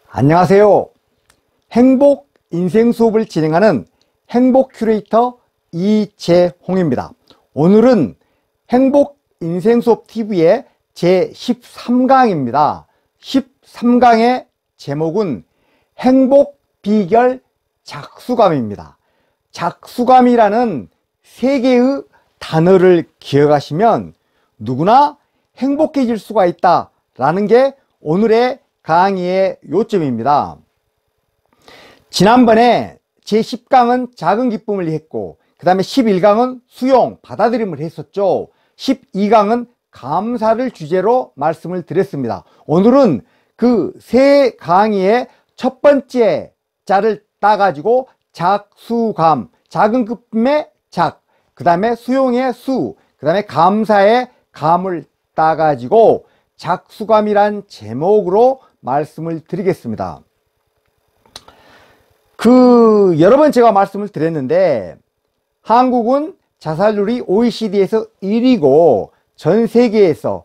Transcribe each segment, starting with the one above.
안녕하세요. 행복 인생 수업을 진행하는 행복 큐레이터 이재홍입니다. 오늘은 행복 인생 수업 TV의 제 13강입니다. 13강의 제목은 행복 비결 작수감입니다. 작수감이라는 세 개의 단어를 기억하시면 누구나 행복해질 수가 있다라는 게 오늘의 강의의 요점입니다. 지난번에 제10강은 작은 기쁨을 했고, 그 다음에 11강은 수용, 받아들임을 했었죠. 12강은 감사를 주제로 말씀을 드렸습니다. 오늘은 그 세 강의의 첫 번째 자를 따가지고 작수감, 작은 기쁨의 작, 그 다음에 수용의 수, 그 다음에 감사의 감을 따가지고 작수감이란 제목으로 말씀을 드리겠습니다. 여러 번 제가 말씀을 드렸는데, 한국은 자살률이 OECD에서 1위고, 전 세계에서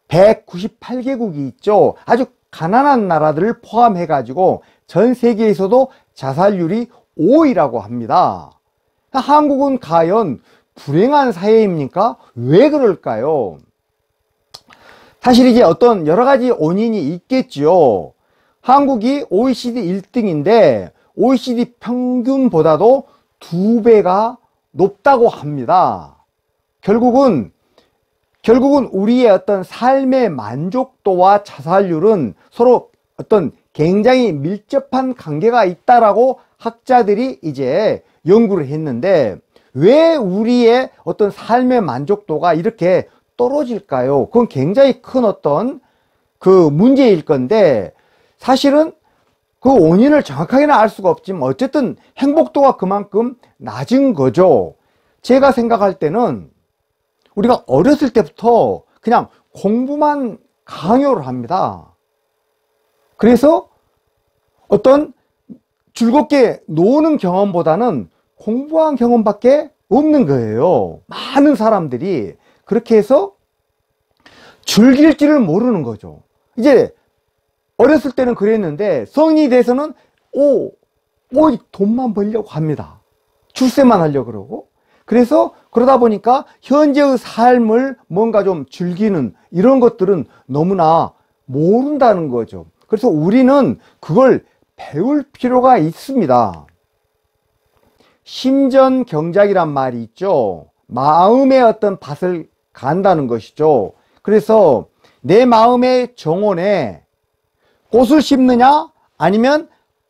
198개국이 있죠. 아주 가난한 나라들을 포함해가지고, 전 세계에서도 자살률이 5위라고 합니다. 한국은 과연 불행한 사회입니까? 왜 그럴까요? 사실 이제 어떤 여러 가지 원인이 있겠지요. 한국이 OECD 1등인데 OECD 평균보다도 2배가 높다고 합니다. 결국은 우리의 어떤 삶의 만족도와 자살률은 서로 어떤 굉장히 밀접한 관계가 있다라고 학자들이 이제 연구를 했는데, 왜 우리의 어떤 삶의 만족도가 이렇게 떨어질까요? 그건 굉장히 큰 어떤 문제일 건데, 사실은 그 원인을 정확하게는 알 수가 없지만 어쨌든 행복도가 그만큼 낮은 거죠. 제가 생각할 때는 우리가 어렸을 때부터 그냥 공부만 강요를 합니다. 그래서 어떤 즐겁게 노는 경험보다는 공부한 경험밖에 없는 거예요. 많은 사람들이 그렇게 해서 즐길 줄을 모르는 거죠. 이제 어렸을 때는 그랬는데 성인이 돼서는 돈만 벌려고 합니다. 출세만 하려고 그러고. 그래서 그러다 보니까 현재의 삶을 뭔가 좀 즐기는 이런 것들은 너무나 모른다는 거죠. 그래서 우리는 그걸 배울 필요가 있습니다. 심전경작이란 말이 있죠. 마음의 어떤 밭을 간다는 것이죠. 그래서 내 마음의 정원에 꽃을 심느냐 아니면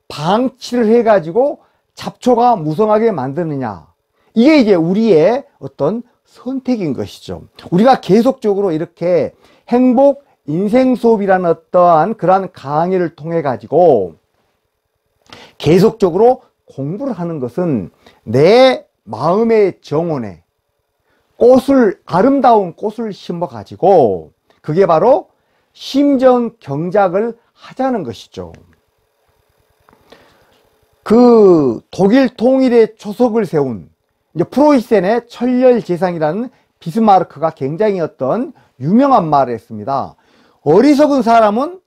방치를 해가지고 잡초가 무성하게 만드느냐, 이게 이제 우리의 어떤 선택인 것이죠. 우리가 계속적으로 이렇게 행복 인생 수업이라는 어떠한 그러한 강의를 통해 가지고 계속적으로 공부를 하는 것은 내 마음의 정원에 아름다운 꽃을 심어 가지고 그게 바로 심전경작을 하자는 것이죠. 독일 통일의 초석을 세운 이제 프로이센의 천렬재상이라는 비스마르크가 굉장히 어떤 유명한 말을 했습니다. 어리석은 사람은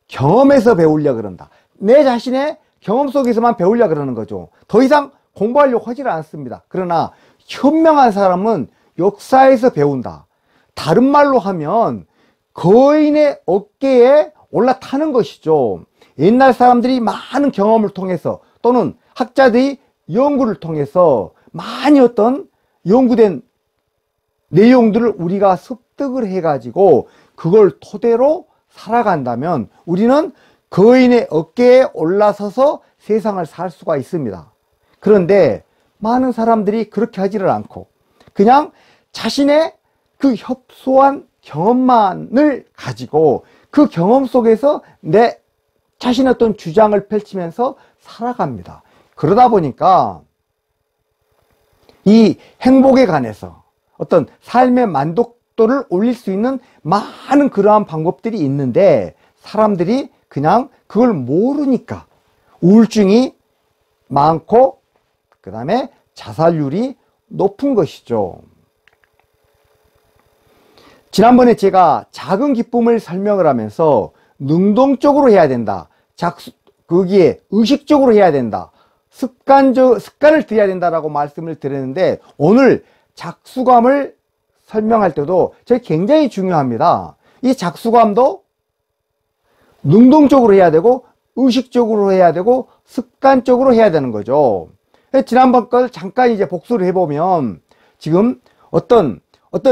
경험에서 배우려고 그런다. 내 자신의 경험 속에서만 배우려고 그러는 거죠. 더 이상 공부하려고 하지 않습니다. 그러나 현명한 사람은 역사에서 배운다. 다른 말로 하면 거인의 어깨에 올라타는 것이죠. 옛날 사람들이 많은 경험을 통해서 또는 학자들이 연구를 통해서 많이 어떤 연구된 내용들을 우리가 습득을 해가지고 그걸 토대로 살아간다면 우리는 거인의 어깨에 올라서서 세상을 살 수가 있습니다. 그런데 많은 사람들이 그렇게 하지를 않고 그냥 자신의 그 협소한 경험만을 가지고 그 경험 속에서 내 자신의 어떤 주장을 펼치면서 살아갑니다. 그러다 보니까 이 행복에 관해서 어떤 삶의 만족도를 올릴 수 있는 많은 그러한 방법들이 있는데 사람들이 그냥 그걸 모르니까 우울증이 많고 그 다음에 자살률이 높은 것이죠. 지난번에 제가 작은 기쁨을 설명을 하면서 능동적으로 해야 된다. 거기에 의식적으로 해야 된다. 습관을 들여야 된다라고 말씀을 드렸는데, 오늘 작수감을 설명할 때도 저게 굉장히 중요합니다. 이 작수감도 능동적으로 해야 되고, 의식적으로 해야 되고, 습관적으로 해야 되는 거죠. 지난번 걸 잠깐 이제 복수를 해보면, 지금 어떤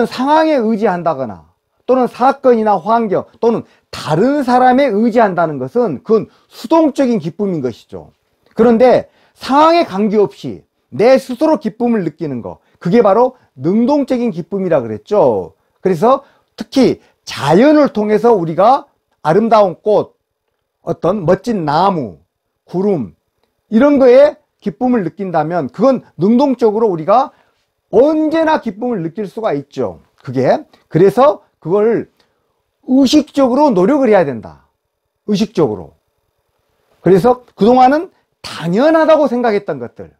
상황에 의지한다거나, 또는 사건이나 환경, 또는 다른 사람에 의지한다는 것은 그건 수동적인 기쁨인 것이죠. 그런데 상황에 관계없이 내 스스로 기쁨을 느끼는 거, 그게 바로 능동적인 기쁨이라 그랬죠. 그래서 특히 자연을 통해서 우리가 아름다운 꽃, 어떤 멋진 나무, 구름, 이런 거에 기쁨을 느낀다면 그건 능동적으로 우리가 언제나 기쁨을 느낄 수가 있죠. 그래서 그걸 의식적으로 노력을 해야 된다. 의식적으로. 그래서 그동안은 당연하다고 생각했던 것들,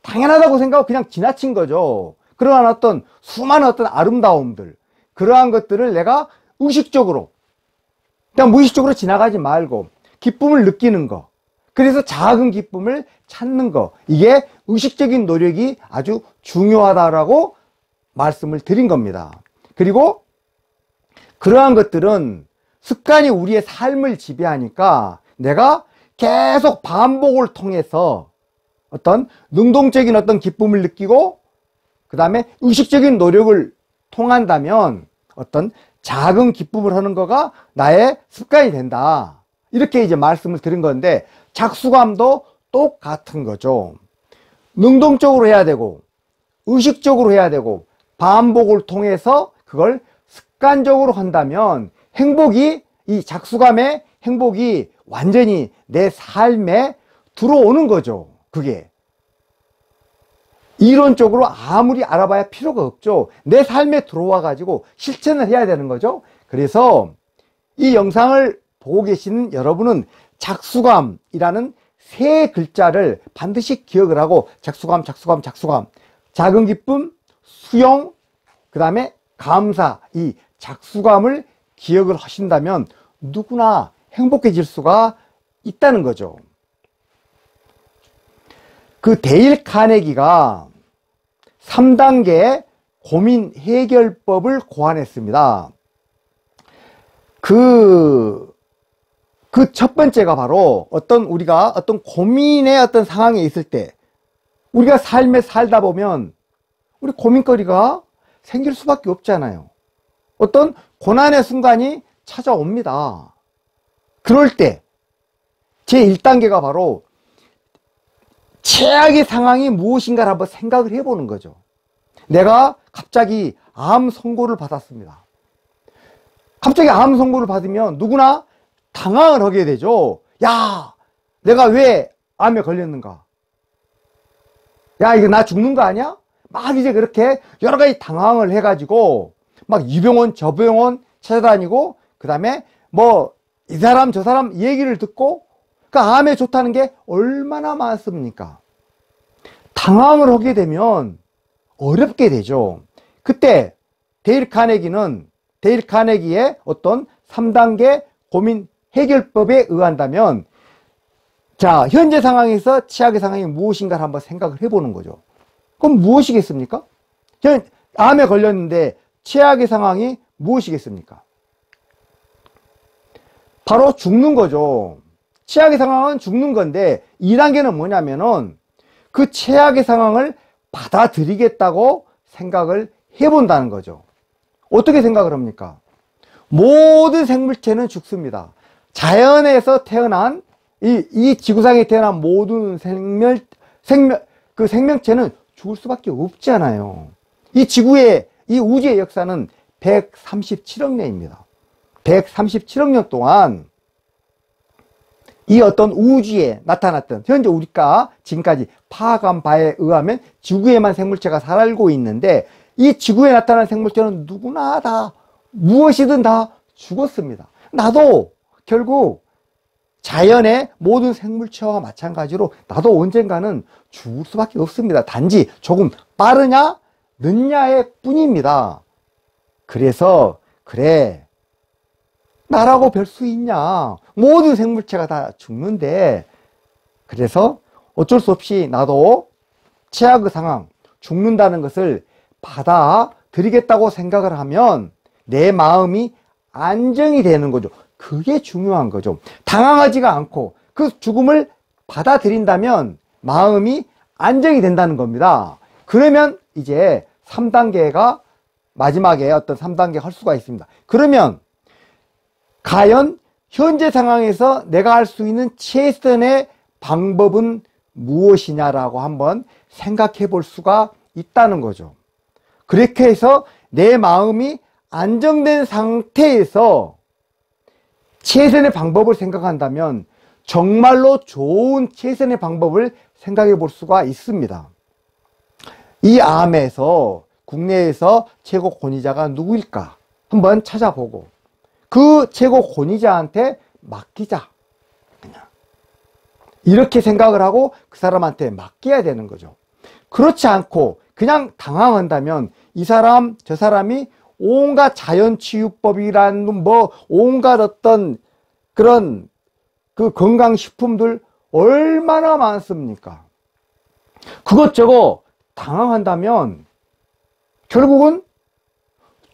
당연하다고 생각하고 그냥 지나친 거죠. 그러한 수많은 아름다움들, 그러한 것들을 내가 의식적으로, 그냥 무의식적으로 지나가지 말고 기쁨을 느끼는 거, 그래서 작은 기쁨을 찾는 거, 이게 의식적인 노력이 아주 중요하다라고 말씀을 드린 겁니다. 그리고 그러한 것들은 습관이 우리의 삶을 지배하니까 내가 계속 반복을 통해서 능동적인 기쁨을 느끼고, 그 다음에 의식적인 노력을 통한다면 작은 기쁨을 하는 거가 나의 습관이 된다. 이렇게 이제 말씀을 드린 건데, 작수감도 똑같은 거죠. 능동적으로 해야 되고, 의식적으로 해야 되고, 반복을 통해서 그걸 습관적으로 한다면 이 작수감의 행복이 완전히 내 삶에 들어오는 거죠. 그게 이론적으로 아무리 알아봐야 필요가 없죠. 내 삶에 들어와 가지고 실천을 해야 되는 거죠. 그래서 이 영상을 보고 계시는 여러분은 작수감이라는 세 글자를 반드시 기억을 하고, 작수감, 작은 기쁨, 수용, 그 다음에 감사, 이 작수감을 기억을 하신다면 누구나 행복해질 수가 있다는 거죠. 데일 카네기가 3단계 고민 해결법을 고안했습니다. 그 첫 번째가 바로 우리가 고민의 상황에 있을 때, 우리가 삶에 살다 보면 우리 고민거리가 생길 수밖에 없잖아요. 고난의 순간이 찾아옵니다. 그럴 때 제1단계가 바로 최악의 상황이 무엇인가를 한번 생각을 해보는 거죠. 내가 갑자기 암 선고를 받았습니다. 갑자기 암 선고를 받으면 누구나 당황을 하게 되죠. 야, 내가 왜 암에 걸렸는가? 야, 이거 나 죽는 거 아니야? 막 이제 그렇게 여러 가지 당황을 해가지고 막 이 병원 저 병원 찾아다니고, 그 다음에 이 사람 저 사람 얘기를 듣고, 암에 좋다는 게 얼마나 많습니까? 당황을 하게 되면 어렵게 되죠. 그때 데일 카네기의 3단계 고민 해결법에 의한다면, 자, 현재 상황에서 최악의 상황이 무엇인가를 한번 생각을 해보는 거죠. 그럼 무엇이겠습니까? 암에 걸렸는데 최악의 상황이 무엇이겠습니까? 바로 죽는 거죠. 최악의 상황은 죽는 건데, 2단계는 뭐냐면은 그 최악의 상황을 받아들이겠다고 생각을 해본다는 거죠. 어떻게 생각을 합니까? 모든 생물체는 죽습니다. 자연에서 태어난 이 지구상에 태어난 모든 생명체는 죽을 수밖에 없잖아요. 이 우주의 역사는 137억 년입니다. 137억 년 동안 이 우주에 나타났던, 현재 우리가 지금까지 파악한 바에 의하면 지구에만 생물체가 살고 있는데, 이 지구에 나타난 생물체는 누구나 다 무엇이든 다 죽었습니다. 나도 결국 자연의 모든 생물체와 마찬가지로 나도 언젠가는 죽을 수밖에 없습니다. 단지 조금 빠르냐 늦냐의 뿐입니다. 그래서 그래, 나라고 별 수 있냐. 모든 생물체가 다 죽는데, 그래서 어쩔 수 없이 나도 최악의 상황, 죽는다는 것을 받아들이겠다고 생각을 하면 내 마음이 안정이 되는 거죠. 그게 중요한 거죠. 당황하지가 않고 그 죽음을 받아들인다면 마음이 안정이 된다는 겁니다. 그러면 이제 3단계가 마지막에 어떤 3단계 할 수가 있습니다. 그러면 과연 현재 상황에서 내가 할 수 있는 최선의 방법은 무엇이냐라고 한번 생각해 볼 수가 있다는 거죠. 그렇게 해서 내 마음이 안정된 상태에서 최선의 방법을 생각한다면 정말로 좋은 최선의 방법을 생각해 볼 수가 있습니다. 이 암에서 국내에서 최고 권위자가 누구일까 한번 찾아보고 그 최고 권위자한테 맡기자. 그냥 이렇게 생각을 하고 그 사람한테 맡겨야 되는 거죠. 그렇지 않고 그냥 당황한다면 이 사람 저 사람이 온갖 자연치유법이라는 뭐 온갖 어떤 그런 그 건강식품들 얼마나 많습니까? 그것저것 당황한다면 결국은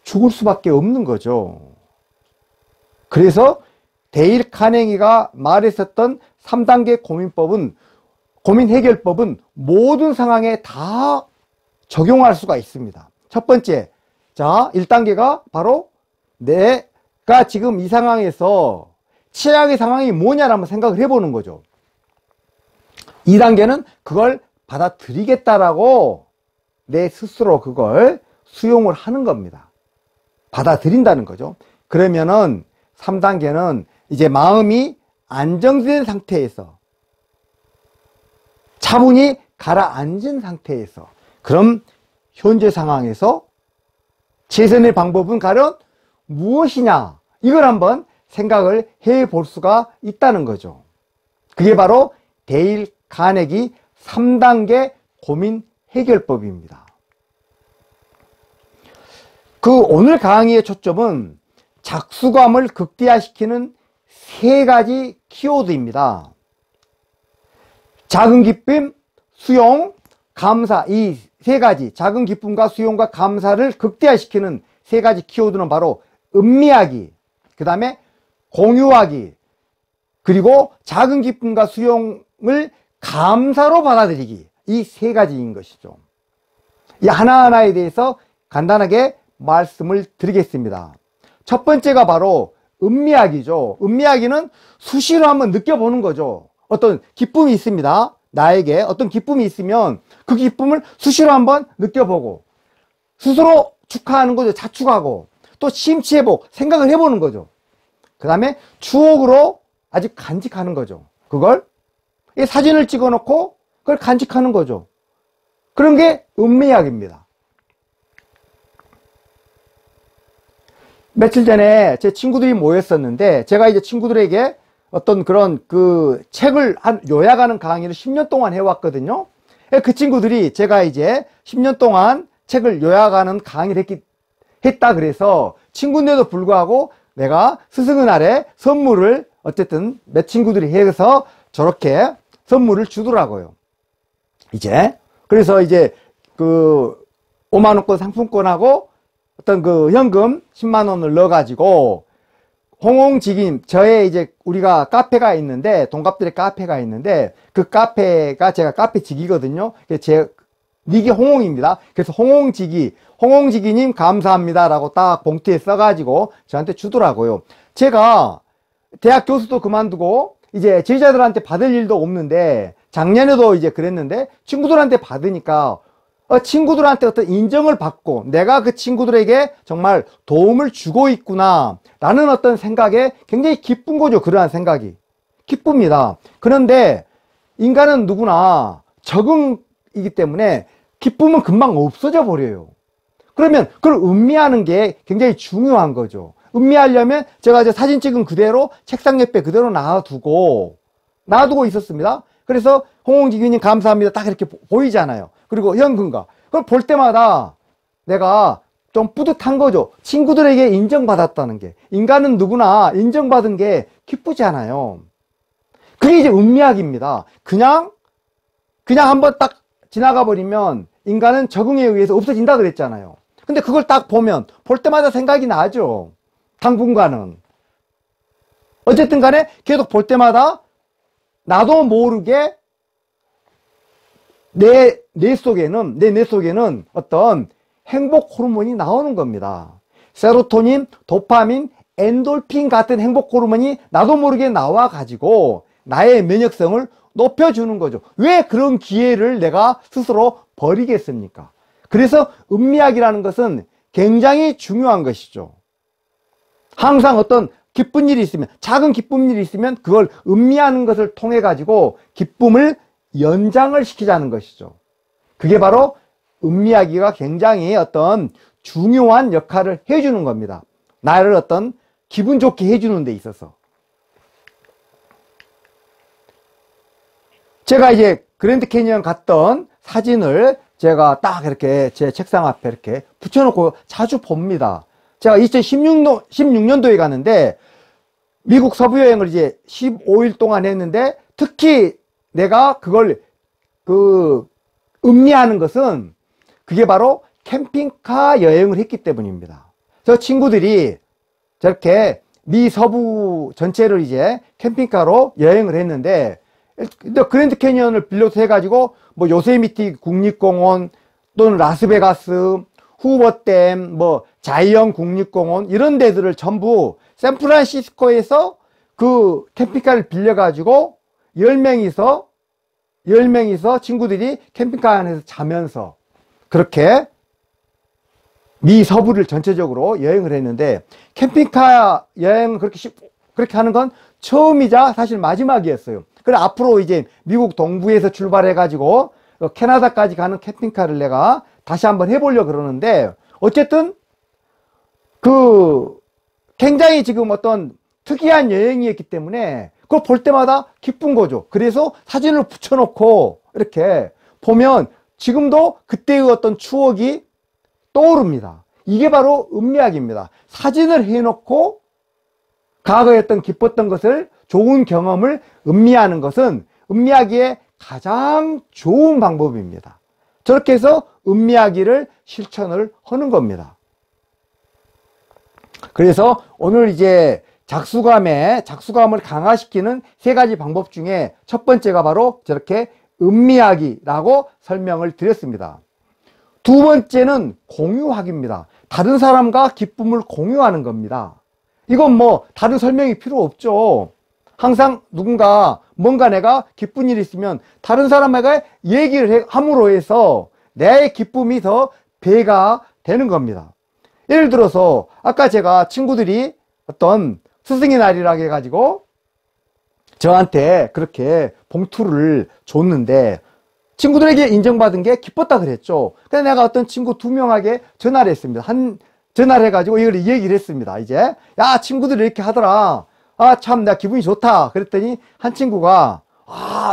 죽을 수밖에 없는 거죠. 그래서 데일 카네기가 말했었던 3단계 고민 해결법은 모든 상황에 다 적용할 수가 있습니다. 첫 번째, 자, 1단계가 바로 내가 지금 이 상황에서 최악의 상황이 뭐냐를 한번 생각을 해보는 거죠. 2단계는 그걸 받아들이겠다라고 내 스스로 그걸 수용을 하는 겁니다. 받아들인다는 거죠. 그러면은 3단계는 이제 마음이 안정된 상태에서 차분히 가라앉은 상태에서 그럼 현재 상황에서 최선의 방법은 가령 무엇이냐 이걸 한번 생각을 해볼 수가 있다는 거죠. 그게 바로 데일 카네기 3단계 고민 해결법입니다. 그 오늘 강의의 초점은 작수감을 극대화시키는 3가지 키워드입니다. 작은 기쁨, 수용, 감사 이 3가지 작은 기쁨과 수용과 감사를 극대화시키는 3가지 키워드는 바로 음미하기, 그 다음에 공유하기, 그리고 작은 기쁨과 수용을 감사로 받아들이기 이 3가지인 것이죠. 이 하나하나에 대해서 간단하게 말씀을 드리겠습니다. 첫 번째가 바로 음미하기죠. 음미하기는 수시로 한번 느껴보는 거죠. 어떤 기쁨이 있습니다. 나에게 어떤 기쁨이 있으면 그 기쁨을 수시로 한번 느껴보고 스스로 축하하는 거죠. 자축하고 또 심취해보고 생각을 해보는 거죠. 그 다음에 추억으로 아직 간직하는 거죠. 그걸 사진을 찍어놓고 그걸 간직하는 거죠. 그런 게 음미학입니다. 며칠 전에 제 친구들이 모였었는데 제가 이제 친구들에게 어떤 그런 그 책을 요약하는 강의를 10년 동안 해왔거든요. 그 친구들이 제가 이제 10년 동안 책을 요약하는 강의를 했다 그래서 친구인데도 불구하고 내가 스승의 날에 선물을 어쨌든 몇 친구들이 해서 저렇게 선물을 주더라고요. 이제 그래서 이제 그 5만원권 상품권하고 어떤 그 현금 10만원을 넣어가지고 홍홍지기님, 저의 이제 우리가 카페가 있는데 동갑들의 카페가 있는데 그 카페가 제가 카페직이거든요. 제 닉이 홍홍입니다. 그래서 홍홍지기님 감사합니다라고 딱 봉투에 써가지고 저한테 주더라고요. 제가 대학 교수도 그만두고 이제 제자들한테 받을 일도 없는데 작년에도 이제 그랬는데 친구들한테 받으니까 친구들한테 어떤 인정을 받고 내가 그 친구들에게 정말 도움을 주고 있구나 라는 어떤 생각에 굉장히 기쁜 거죠. 그러한 생각이 기쁩니다. 그런데 인간은 누구나 적응이기 때문에 기쁨은 금방 없어져 버려요. 그러면 그걸 음미하는 게 굉장히 중요한 거죠. 음미하려면 제가 이제 사진 찍은 그대로 책상 옆에 그대로 놔두고 있었습니다. 그래서 홍홍지기님 감사합니다 딱 이렇게 보이잖아요. 그리고 현금가 그걸 볼 때마다 내가 좀 뿌듯한 거죠. 친구들에게 인정받았다는 게. 인간은 누구나 인정받은 게 기쁘지 않아요. 그게 이제 음미학입니다. 그냥 한번 딱 지나가 버리면 인간은 적응에 의해서 없어진다 그랬잖아요. 근데 그걸 딱 보면 볼 때마다 생각이 나죠. 당분간은. 어쨌든 간에 계속 볼 때마다 나도 모르게 내 뇌 속에는 어떤 행복 호르몬이 나오는 겁니다. 세로토닌, 도파민, 엔돌핀 같은 행복 호르몬이 나도 모르게 나와 가지고 나의 면역성을 높여주는 거죠. 왜 그런 기회를 내가 스스로 버리겠습니까? 그래서 음미학이라는 것은 굉장히 중요한 것이죠. 항상 어떤 기쁜 일이 있으면, 작은 기쁜 일이 있으면 그걸 음미하는 것을 통해 가지고 기쁨을 연장을 시키자는 것이죠. 그게 바로 음미하기가 굉장히 어떤 중요한 역할을 해주는 겁니다. 나를 어떤 기분 좋게 해주는 데 있어서. 제가 이제 그랜드 캐니언 갔던 사진을 제가 딱 이렇게 제 책상 앞에 이렇게 붙여놓고 자주 봅니다. 제가 2016년도에 갔는데 미국 서부 여행을 이제 15일 동안 했는데 특히 내가 그걸 음미하는 것은 그게 바로 캠핑카 여행을 했기 때문입니다. 저 친구들이 저렇게 미 서부 전체를 이제 캠핑카로 여행을 했는데 그랜드 캐니언을 빌려서 해가지고 뭐 요세미티 국립공원 또는 라스베가스, 후버댐, 뭐 자이언 국립공원 이런 데들을 전부 샌프란시스코에서 그 캠핑카를 빌려가지고 10명이서 친구들이 캠핑카 안에서 자면서 그렇게 미 서부를 전체적으로 여행을 했는데 캠핑카 여행을 그렇게 하는 건 처음이자 사실 마지막이었어요. 그래 앞으로 이제 미국 동부에서 출발해 가지고 캐나다까지 가는 캠핑카를 내가 다시 한번 해보려고 그러는데 어쨌든 굉장히 지금 어떤 특이한 여행이었기 때문에 그걸 볼 때마다 기쁜 거죠. 그래서 사진을 붙여놓고 이렇게 보면 지금도 그때의 어떤 추억이 떠오릅니다. 이게 바로 음미학입니다. 사진을 해놓고 과거에 어떤 기뻤던 것을, 좋은 경험을 음미하는 것은 음미하기에 가장 좋은 방법입니다. 저렇게 해서 음미하기를 실천을 하는 겁니다. 그래서 오늘 이제 작수감을 강화시키는 3가지 방법 중에 첫 번째가 바로 저렇게 음미하기라고 설명을 드렸습니다. 두 번째는 공유하기입니다. 다른 사람과 기쁨을 공유하는 겁니다. 이건 뭐 다른 설명이 필요 없죠. 항상 뭔가 내가 기쁜 일이 있으면 다른 사람에게 얘기를 함으로 해서 내 기쁨이 더 배가 되는 겁니다. 예를 들어서 아까 제가 친구들이 어떤 스승의 날이라 해가지고 저한테 그렇게 봉투를 줬는데 친구들에게 인정받은 게 기뻤다 그랬죠. 그래서 내가 어떤 친구 2명에게 전화를 했습니다. 전화를 해가지고 이걸 얘기를 했습니다. 이제 야 친구들이 이렇게 하더라. 아 참 내가 기분이 좋다. 그랬더니 한 친구가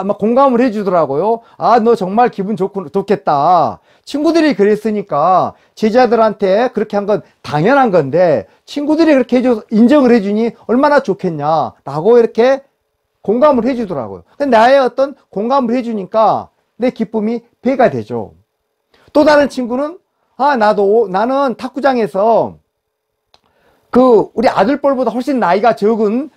막 공감을 해주더라고요. 너 정말 기분 좋겠다. 친구들이 그랬으니까 제자들한테 그렇게 한 건 당연한 건데 친구들이 그렇게 인정을 해주니 얼마나 좋겠냐 라고 이렇게 공감을 해주더라고요. 근데 나의 어떤 공감을 해주니까 내 기쁨이 배가 되죠. 또 다른 친구는 나는 탁구장에서 우리 아들뻘보다 훨씬 나이가 적은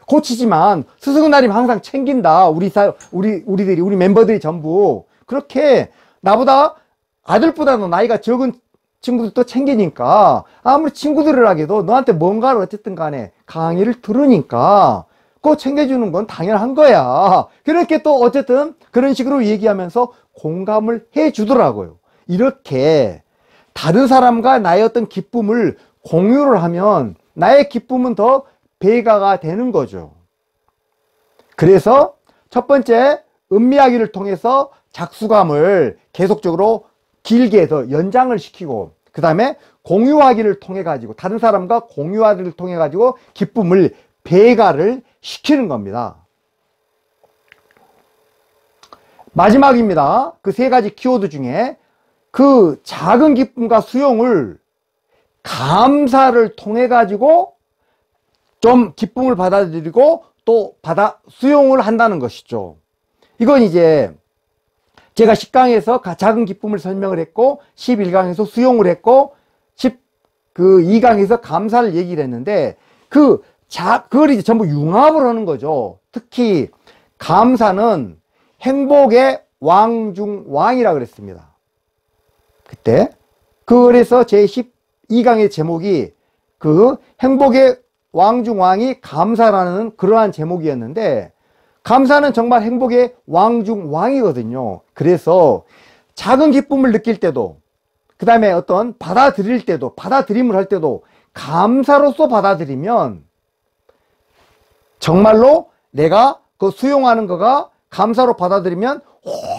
코치지만 스승의 날이면 항상 챙긴다. 우리 멤버들이 전부 그렇게 나보다 아들보다도 나이가 적은 친구들도 챙기니까 아무리 친구들이라도 너한테 뭔가를 어쨌든 간에 강의를 들으니까 그거 챙겨주는 건 당연한 거야. 그렇게 또 어쨌든 그런 식으로 얘기하면서 공감을 해 주더라고요. 이렇게 다른 사람과 나의 어떤 기쁨을 공유를 하면 나의 기쁨은 더 배가가 되는 거죠. 그래서 첫 번째 음미하기를 통해서 작수감을 계속적으로 길게 더 연장을 시키고 그 다음에 공유하기를 통해 가지고 다른 사람과 공유하기를 통해 가지고 기쁨을 배가를 시키는 겁니다. 마지막입니다. 그 3가지 키워드 중에 그 작은 기쁨과 수용을 감사를 통해 가지고 좀 기쁨을 받아들이고 또 수용을 한다는 것이죠. 이건 이제 제가 10강에서 작은 기쁨을 설명을 했고 11강에서 수용을 했고 2강에서 감사를 얘기를 했는데 그걸 이제 전부 융합을 하는 거죠. 특히 감사는 행복의 왕 중 왕이라 그랬습니다. 그때 그래서 제 12강의 제목이 그 행복의 왕 중 왕이 감사라는 그러한 제목이었는데 감사는 정말 행복의 왕 중 왕이거든요. 그래서 작은 기쁨을 느낄 때도 그 다음에 어떤 받아들일 때도 받아들임을 할 때도 감사로서 받아들이면 정말로 내가 그 수용하는 거가 감사로 받아들이면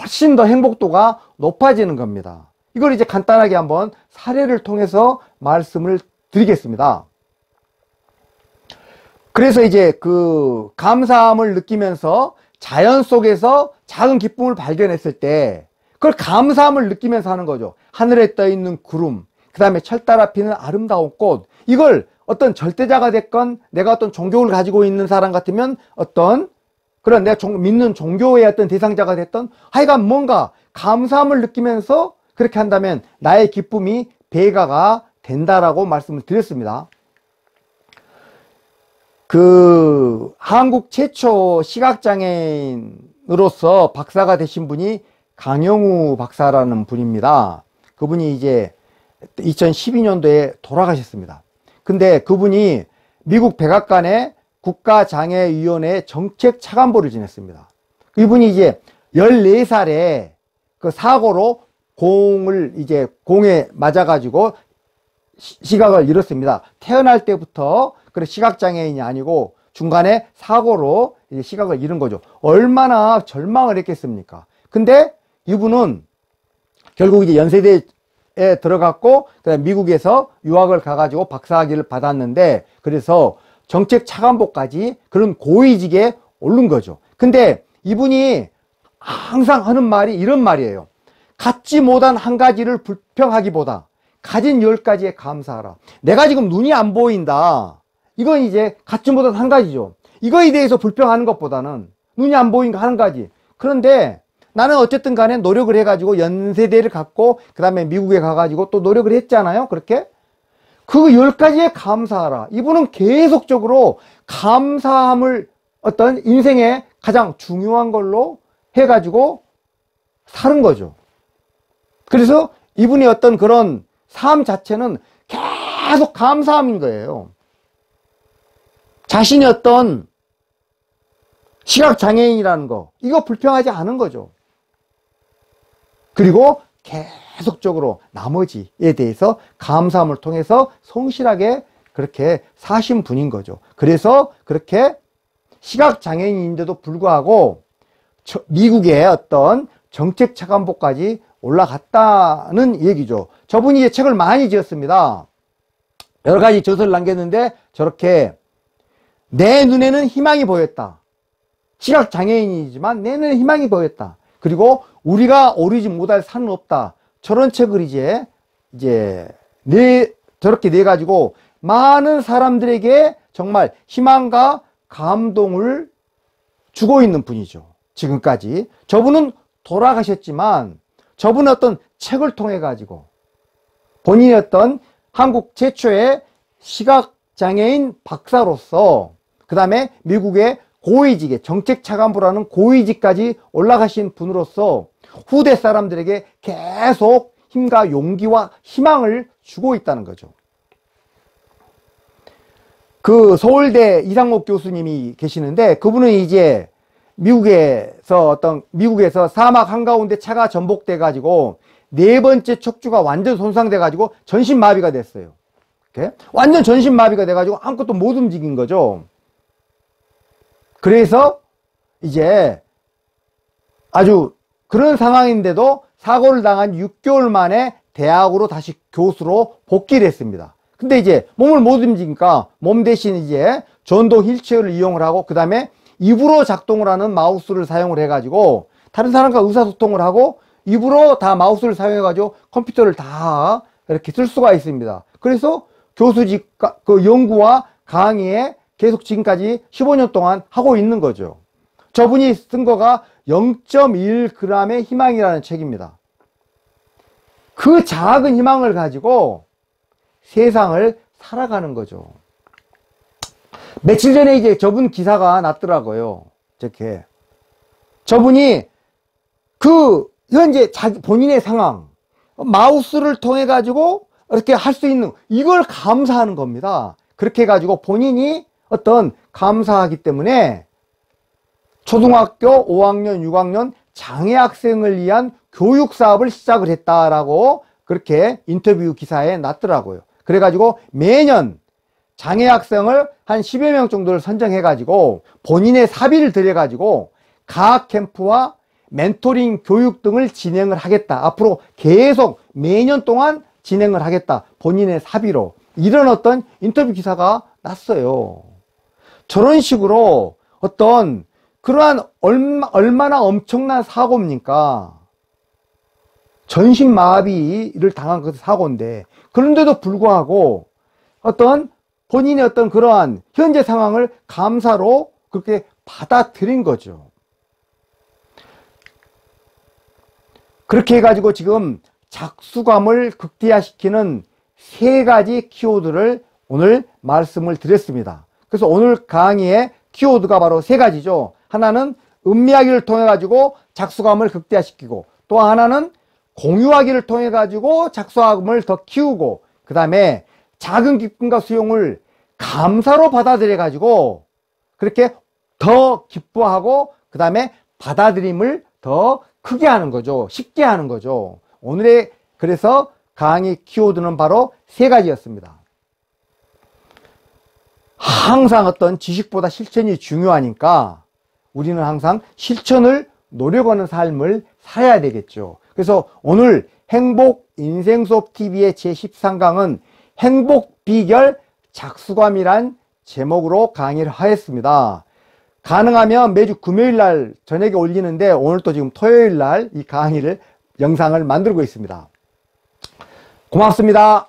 훨씬 더 행복도가 높아지는 겁니다. 이걸 이제 간단하게 한번 사례를 통해서 말씀을 드리겠습니다. 그래서 이제 그 감사함을 느끼면서 자연 속에서 작은 기쁨을 발견했을 때 그걸 감사함을 느끼면서 하는 거죠. 하늘에 떠 있는 구름, 그 다음에 철 따라 피는 아름다운 꽃, 이걸 어떤 절대자가 됐건 내가 어떤 종교를 가지고 있는 사람 같으면 어떤 그런 내가 믿는 종교의 어떤 대상자가 됐던 하여간 뭔가 감사함을 느끼면서 그렇게 한다면 나의 기쁨이 배가가 된다라고 말씀을 드렸습니다. 그 한국 최초 시각장애인으로서 박사가 되신 분이 강영우 박사라는 분입니다. 그분이 이제 2012년도에 돌아가셨습니다. 근데 그분이 미국 백악관의 국가장애위원회 정책차관보를 지냈습니다. 이분이 이제 14살에 그 사고로 공에 맞아가지고 시각을 잃었습니다. 태어날 때부터 그래 시각장애인이 아니고 중간에 사고로 이제 시각을 잃은 거죠. 얼마나 절망을 했겠습니까? 근데 이분은 결국 이제 연세대에 들어갔고 그다음에 미국에서 유학을 가가지고 박사학위를 받았는데 그래서 정책차관보까지 그런 고위직에 오른 거죠. 근데 이분이 항상 하는 말이 이런 말이에요. 갖지 못한 한 가지를 불평하기보다 가진 10가지에 감사하라. 내가 지금 눈이 안 보인다. 이건 이제 갖지 못한 한 가지죠. 이거에 대해서 불평하는 것보다는 눈이 안 보인다 한 가지. 그런데 나는 어쨌든 간에 노력을 해가지고 연세대를 갔고 그 다음에 미국에 가가지고 또 노력을 했잖아요. 그렇게 그 10가지에 감사하라. 이분은 계속적으로 감사함을 어떤 인생의 가장 중요한 걸로 해가지고 사는 거죠. 그래서 이분이 어떤 그런 삶 자체는 계속 감사함인 거예요. 자신이 어떤 시각장애인이라는 거, 이거 불평하지 않은 거죠. 그리고 계속적으로 나머지에 대해서 감사함을 통해서 성실하게 그렇게 사신 분인 거죠. 그래서 그렇게 시각장애인인데도 불구하고 미국의 어떤 정책차관보까지 올라갔다는 얘기죠. 저분이 이제 책을 많이 지었습니다. 여러 가지 저서를 남겼는데 저렇게 내 눈에는 희망이 보였다. 시각장애인이지만 내 눈에 희망이 보였다. 그리고 우리가 오르지 못할 산은 없다. 저런 책을 이제 저렇게 내가지고 많은 사람들에게 정말 희망과 감동을 주고 있는 분이죠. 지금까지. 저분은 돌아가셨지만 저분은 어떤 책을 통해 가지고 본인이 어떤 한국 최초의 시각장애인 박사로서 그 다음에 미국의 고위직에 정책차관보라는 고위직까지 올라가신 분으로서 후대 사람들에게 계속 힘과 용기와 희망을 주고 있다는 거죠. 그 서울대 이상옥 교수님이 계시는데 그분은 이제 미국에서 사막 한가운데 차가 전복돼 가지고 4번째 척추가 완전 손상돼 가지고 전신마비가 됐어요. 이렇게? 완전 전신마비가 돼 가지고 아무것도 못 움직인 거죠. 그래서 이제 아주 그런 상황인데도 사고를 당한 6개월 만에 대학으로 다시 교수로 복귀를 했습니다. 근데 이제 몸을 못 움직이니까 몸 대신 이제 전동 휠체어를 이용을 하고 그 다음에 입으로 작동을 하는 마우스를 사용을 해가지고 다른 사람과 의사소통을 하고 입으로 다 마우스를 사용해가지고 컴퓨터를 다 이렇게 쓸 수가 있습니다. 그래서 교수직, 그 연구와 강의에 계속 지금까지 15년 동안 하고 있는 거죠. 저분이 쓴 거가 0.1g의 희망이라는 책입니다. 그 작은 희망을 가지고 세상을 살아가는 거죠. 며칠 전에 이제 저분 기사가 났더라고요. 이렇게. 저분이 그 현재 본인의 상황, 마우스를 통해 가지고 이렇게 할 수 있는 이걸 감사하는 겁니다. 그렇게 해 가지고 본인이 어떤 감사하기 때문에 초등학교 5학년, 6학년 장애 학생을 위한 교육 사업을 시작을 했다라고 그렇게 인터뷰 기사에 났더라고요. 그래 가지고 매년 장애 학생을 한 10여 명 정도를 선정해 가지고 본인의 사비를 들여 가지고 각 캠프와 멘토링 교육 등을 진행을 하겠다. 앞으로 계속 매년 동안 진행을 하겠다. 본인의 사비로. 이런 어떤 인터뷰 기사가 났어요. 저런 식으로 어떤 그러한 얼마나 엄청난 사고입니까? 전신마비를 당한 그 사고인데, 그런데도 불구하고 어떤 본인의 어떤 그러한 현재 상황을 감사로 그렇게 받아들인 거죠. 그렇게 해가지고 지금 작수감을 극대화시키는 3가지 키워드를 오늘 말씀을 드렸습니다. 그래서 오늘 강의의 키워드가 바로 3가지죠. 하나는 음미하기를 통해 가지고 작수감을 극대화시키고, 또 하나는 공유하기를 통해 가지고 작수감을 더 키우고, 그 다음에 작은 기쁨과 수용을 감사로 받아들여 가지고 그렇게 더 기뻐하고, 그 다음에 받아들임을 더 크게 하는 거죠. 쉽게 하는 거죠. 오늘의 그래서 강의 키워드는 바로 3가지였습니다. 항상 어떤 지식보다 실천이 중요하니까 우리는 항상 실천을 노려가는 삶을 살아야 되겠죠. 그래서 오늘 행복 인생 수업 TV의 제13강은 행복 비결 작수감이란 제목으로 강의를 하였습니다. 가능하면 매주 금요일 날 저녁에 올리는데 오늘 또 지금 토요일 날 이 강의를 영상을 만들고 있습니다. 고맙습니다.